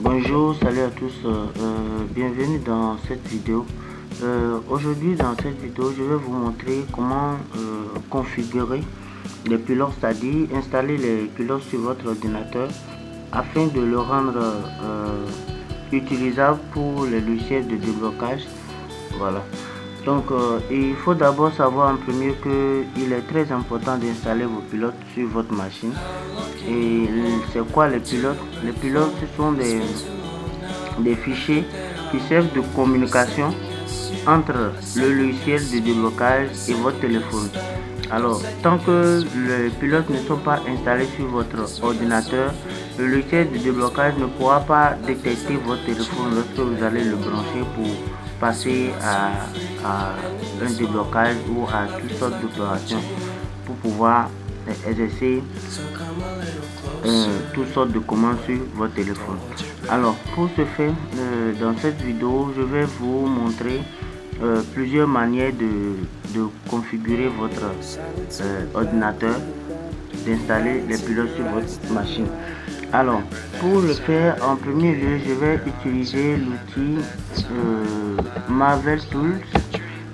Bonjour, salut à tous, bienvenue dans cette vidéo. Aujourd'hui dans cette vidéo, je vais vous montrer comment configurer les pilotes, c'est-à-dire installer les pilotes sur votre ordinateur afin de le rendre utilisable pour les logiciels de déblocage. Voilà. Donc il faut d'abord savoir en premier qu'il est très important d'installer vos pilotes sur votre machine. Et c'est quoi les pilotes? Les pilotes, ce sont des fichiers qui servent de communication entre le logiciel de déblocage et votre téléphone. Alors, tant que les pilotes ne sont pas installés sur votre ordinateur, le logiciel de déblocage ne pourra pas détecter votre téléphone lorsque vous allez le brancher pour passer à un déblocage ou à toutes sortes d'opérations pour pouvoir exercer toutes sortes de commandes sur votre téléphone. Alors, pour ce faire, dans cette vidéo, je vais vous montrer plusieurs manières de configurer votre ordinateur, d'installer les pilotes sur votre machine. Alors, pour le faire, en premier lieu, je vais utiliser l'outil Marvel Tools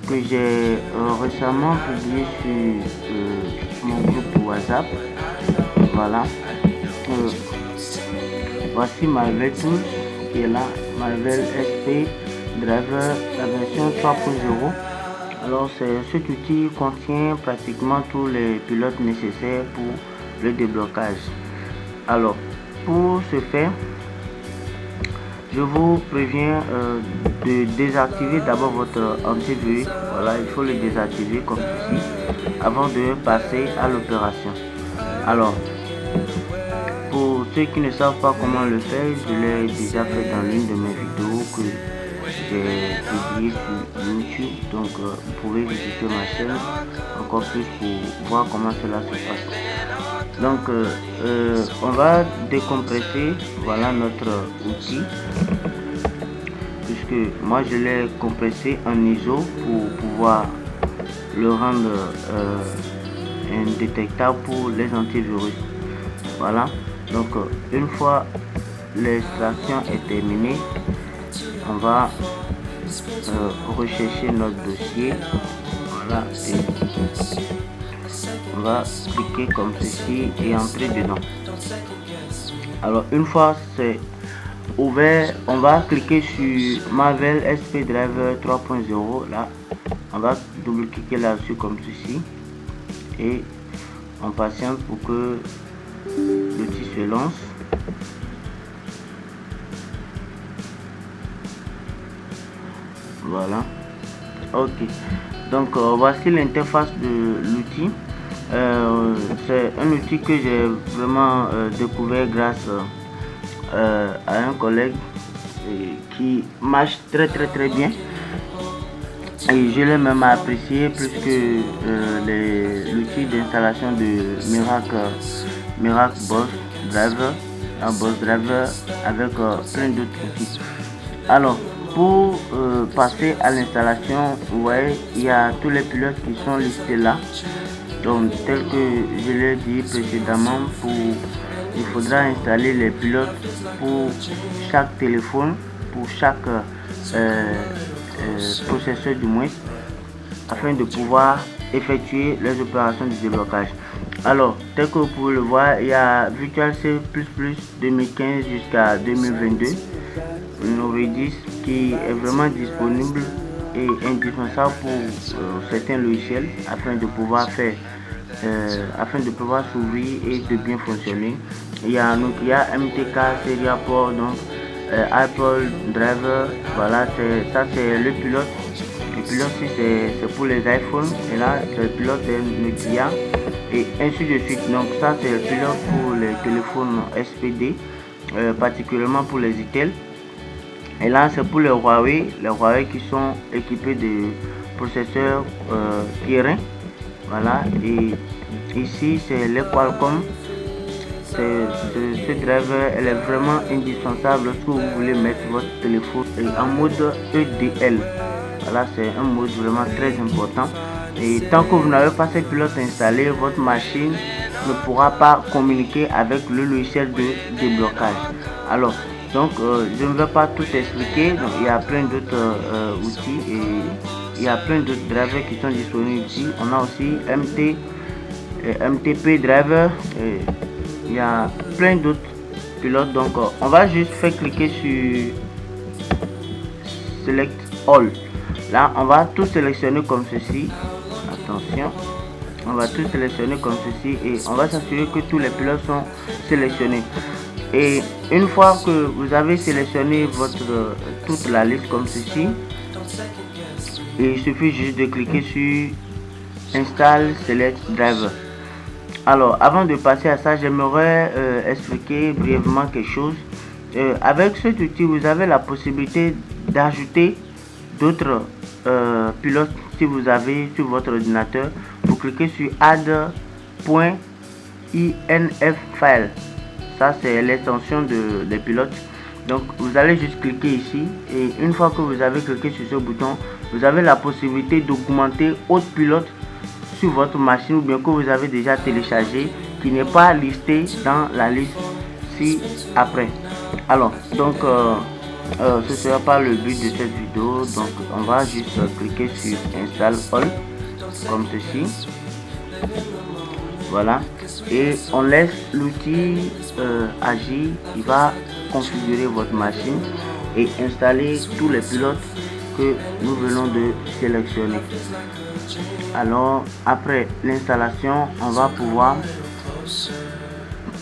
que j'ai récemment publié sur mon groupe WhatsApp. Voilà. Voici Marvel Tools qui est là, Marvel SP Driver, la version 3.0. Alors cet outil contient pratiquement tous les pilotes nécessaires pour le déblocage. Alors pour ce faire, je vous préviens de désactiver d'abord votre antivirus. Voilà, il faut le désactiver comme ceci avant de passer à l'opération. Alors pour ceux qui ne savent pas comment le faire, je l'ai déjà fait dans l'une de mes vidéos que j'ai publié sur YouTube. Donc vous pouvez visiter ma chaîne encore plus pour voir comment cela se passe. Donc on va décompresser, voilà notre outil, puisque moi je l'ai compressé en ISO pour pouvoir le rendre indétectable pour les antivirus. Voilà. Donc une fois l'extraction est terminée, on va rechercher notre dossier. Voilà, et on va cliquer comme ceci et entrer dedans. Alors une fois c'est ouvert, on va cliquer sur Marvel SP Driver 3.0. Là on va double cliquer là-dessus comme ceci et on patiente pour que l'outil se lance. Voilà. Ok. Donc voici l'interface de l'outil. C'est un outil que j'ai vraiment découvert grâce à un collègue qui marche très bien. Et je l'ai même apprécié plus que l'outil d'installation de Miracle Boss Driver, un Boss Driver avec plein d'autres outils. Alors pour passer à l'installation, vous voyez, il y a tous les pilotes qui sont listés là. Donc tel que je l'ai dit précédemment, il faudra installer les pilotes pour chaque téléphone, pour chaque processeur du moins, afin de pouvoir effectuer les opérations de déblocage. Alors tel que vous pouvez le voir, il y a Virtual C++ 2015 jusqu'à 2022 Novi 10 qui est vraiment disponible et indispensable pour certains logiciels afin de pouvoir s'ouvrir et de bien fonctionner. Il y a Nokia MTK Serial Port, donc Apple Driver. Voilà, ça c'est le pilote. Le pilote c'est pour les iPhones et là c'est le pilote de Nokia et ainsi de suite. Donc ça c'est le pilote pour les téléphones SPD, particulièrement pour les Itel. Et là c'est pour les Huawei qui sont équipés de processeurs Kirin. Voilà, et ici c'est les Qualcomm. Ce driver elle est vraiment indispensable lorsque vous voulez mettre votre téléphone en mode EDL. Voilà, c'est un mode vraiment très important. Et tant que vous n'avez pas ces pilotes installés, votre machine ne pourra pas communiquer avec le logiciel de déblocage. Alors Donc je ne vais pas tout expliquer. Donc, il y a plein d'autres outils et il y a plein d'autres drivers qui sont disponibles ici. On a aussi MTP driver et il y a plein d'autres pilotes. Donc on va juste faire cliquer sur Select All. Là on va tout sélectionner comme ceci. Attention, on va tout sélectionner comme ceci et on va s'assurer que tous les pilotes sont sélectionnés. Et une fois que vous avez sélectionné toute la liste comme ceci, il suffit juste de cliquer sur Install Select Driver. Alors avant de passer à ça, j'aimerais expliquer brièvement quelque chose. Avec cet outil, vous avez la possibilité d'ajouter d'autres pilotes si vous avez sur votre ordinateur. Vous cliquez sur add.inf file. Ça c'est l'extension des pilotes. Donc vous allez juste cliquer ici et une fois que vous avez cliqué sur ce bouton, vous avez la possibilité d'augmenter autre pilote sur votre machine ou bien que vous avez déjà téléchargé qui n'est pas listé dans la liste ci-après. Alors donc ce sera pas le but de cette vidéo. Donc on va juste cliquer sur Install All comme ceci. Voilà, et on laisse l'outil agir. Il va configurer votre machine et installer tous les pilotes que nous venons de sélectionner. Alors après l'installation, on va pouvoir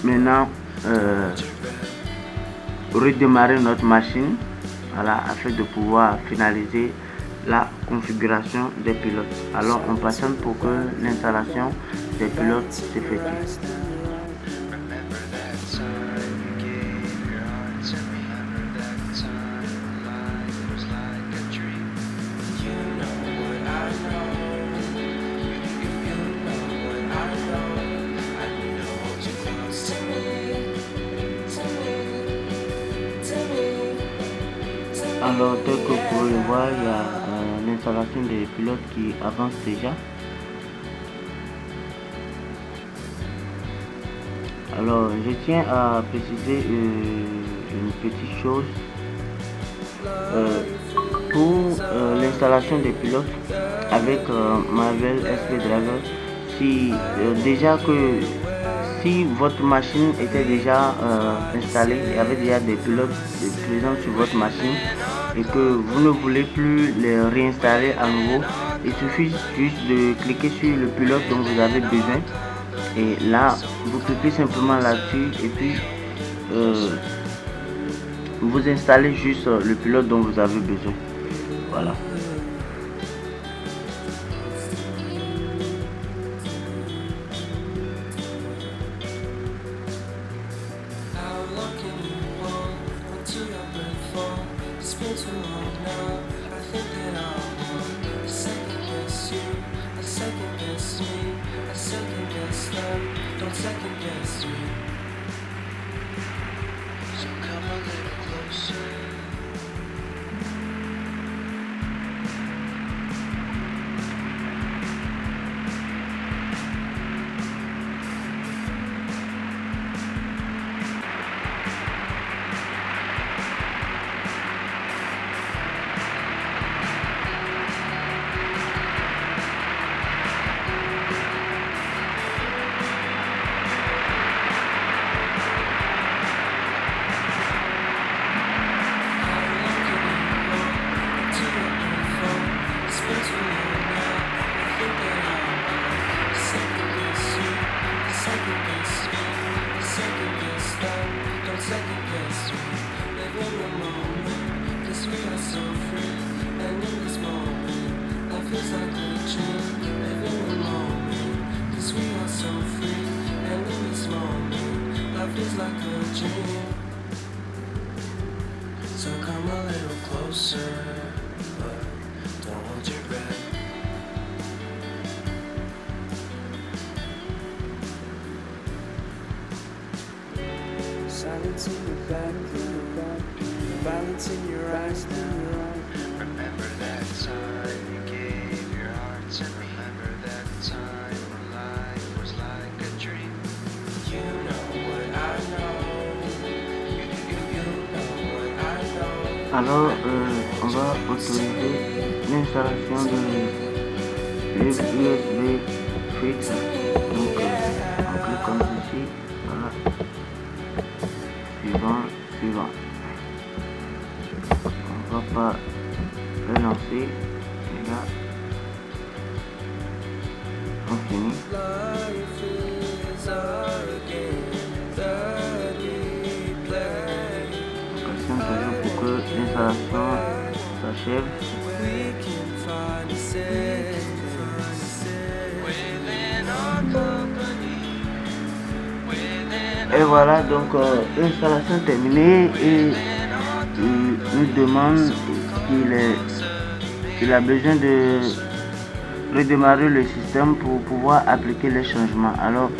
maintenant redémarrer notre machine, voilà, afin de pouvoir finaliser la configuration des pilotes. Alors on patiente pour que l'installation des pilotes s'effectue. Alors tel que vous pouvez le voir, il y a l'installation des pilotes qui avance déjà. Alors je tiens à préciser une petite chose. Pour l'installation des pilotes avec Marvel SP Driver, si votre machine était déjà installée, il y avait déjà des pilotes présents sur votre machine et que vous ne voulez plus les réinstaller à nouveau, il suffit juste de cliquer sur le pilote dont vous avez besoin et là vous cliquez simplement là-dessus et puis vous installez juste le pilote dont vous avez besoin. Voilà. Feels like a dream. So come a little closer, but don't hold your breath. Silence in your back, violence in your eyes now. Remember that time you gave your heart to me. Remember that time when life was like a dream. You know what I know. You know Alors on va autoriser l'installation de USB Fit. Donc on clique comme ceci. Voilà. Suivant. On va pas le lancer. Et là on finit. On patiente toujours pour que l'installation s'achève. Et voilà, donc l'installation terminée, et il nous demande qu'il a besoin de redémarrer le système pour pouvoir appliquer les changements. Alors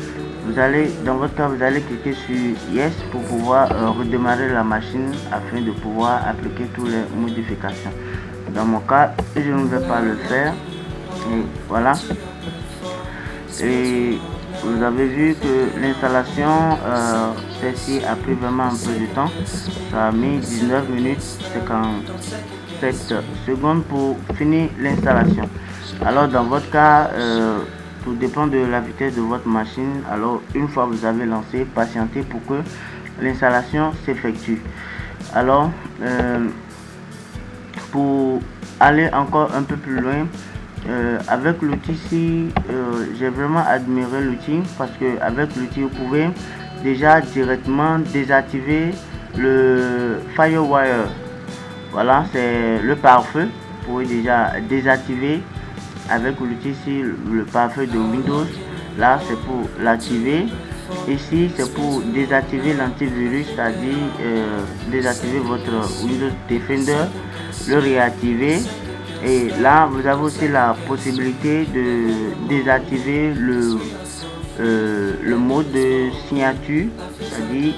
vous allez, dans votre cas, vous allez cliquer sur Yes pour pouvoir redémarrer la machine afin de pouvoir appliquer toutes les modifications. Dans mon cas, je ne vais pas le faire. Et voilà. Et vous avez vu que l'installation, celle-ci a pris vraiment un peu de temps. Ça a mis 19 minutes 57 secondes pour finir l'installation. Alors dans votre cas, tout dépend de la vitesse de votre machine. Alors une fois vous avez lancé, patientez pour que l'installation s'effectue. Alors pour aller encore un peu plus loin, avec l'outil, j'ai vraiment admiré l'outil, parce que avec l'outil vous pouvez déjà directement désactiver le Firewire. Voilà, c'est le pare-feu. Vous pouvez déjà désactiver avec l'outil ici le pare-feu de Windows. Là c'est pour l'activer. Ici c'est pour désactiver l'antivirus, c'est-à-dire désactiver votre Windows Defender, le réactiver. Et là vous avez aussi la possibilité de désactiver le mode de signature, c'est-à-dire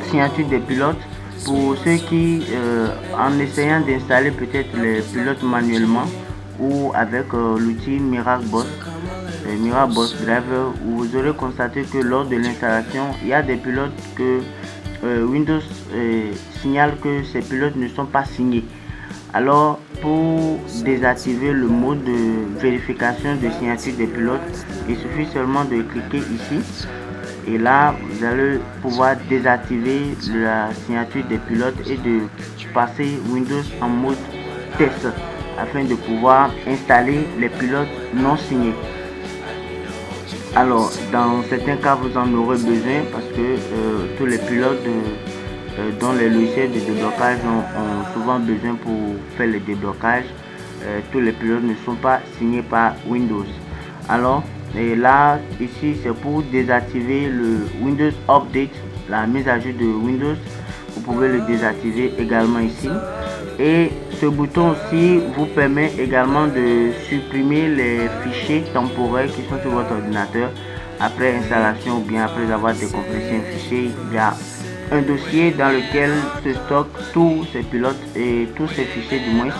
signature des pilotes, pour ceux qui en essayant d'installer peut-être les pilotes manuellement ou avec l'outil MiracBoss Driver, où vous aurez constaté que lors de l'installation il y a des pilotes que Windows signale que ces pilotes ne sont pas signés. Alors pour désactiver le mode de vérification de signature des pilotes, il suffit seulement de cliquer ici, et là vous allez pouvoir désactiver la signature des pilotes et de passer Windows en mode test afin de pouvoir installer les pilotes non signés. Alors dans certains cas vous en aurez besoin, parce que tous les pilotes dont les logiciels de déblocage ont souvent besoin pour faire le déblocage. Tous les pilotes ne sont pas signés par Windows. Alors et là ici c'est pour désactiver le Windows Update, la mise à jour de Windows. Vous pouvez le désactiver également ici, et ce bouton aussi vous permet également de supprimer les fichiers temporaires qui sont sur votre ordinateur après installation, ou bien après avoir décompressé un fichier. Il y a un dossier dans lequel se stockent tous ces pilotes et tous ces fichiers du moins.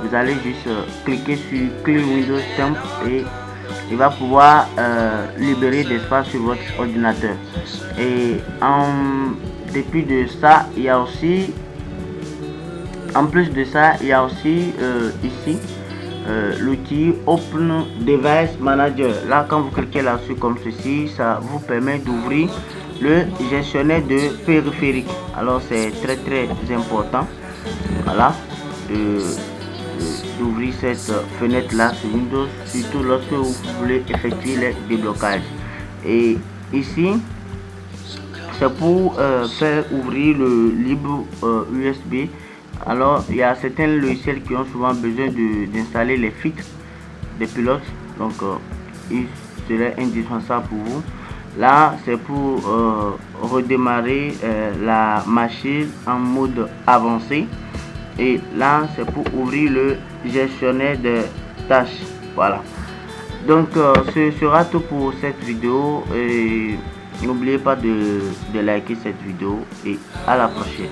Vous allez juste cliquer sur Clear Windows Temp et il va pouvoir libérer d'espace sur votre ordinateur. Et en dépit de ça, il y a aussi, en plus de ça, il y a aussi ici l'outil Open Device Manager. Là, quand vous cliquez là-dessus comme ceci, ça vous permet d'ouvrir le gestionnaire de périphériques. Alors c'est très important, voilà, d'ouvrir cette fenêtre là sur Windows, surtout lorsque vous voulez effectuer les déblocages. Et ici c'est pour faire ouvrir le libre USB. Alors il y a certains logiciels qui ont souvent besoin d'installer les filtres des pilotes, donc il serait indispensable pour vous. Là c'est pour redémarrer la machine en mode avancé, et là c'est pour ouvrir le gestionnaire de tâches. Voilà, donc ce sera tout pour cette vidéo, et n'oubliez pas de liker cette vidéo, et à la prochaine.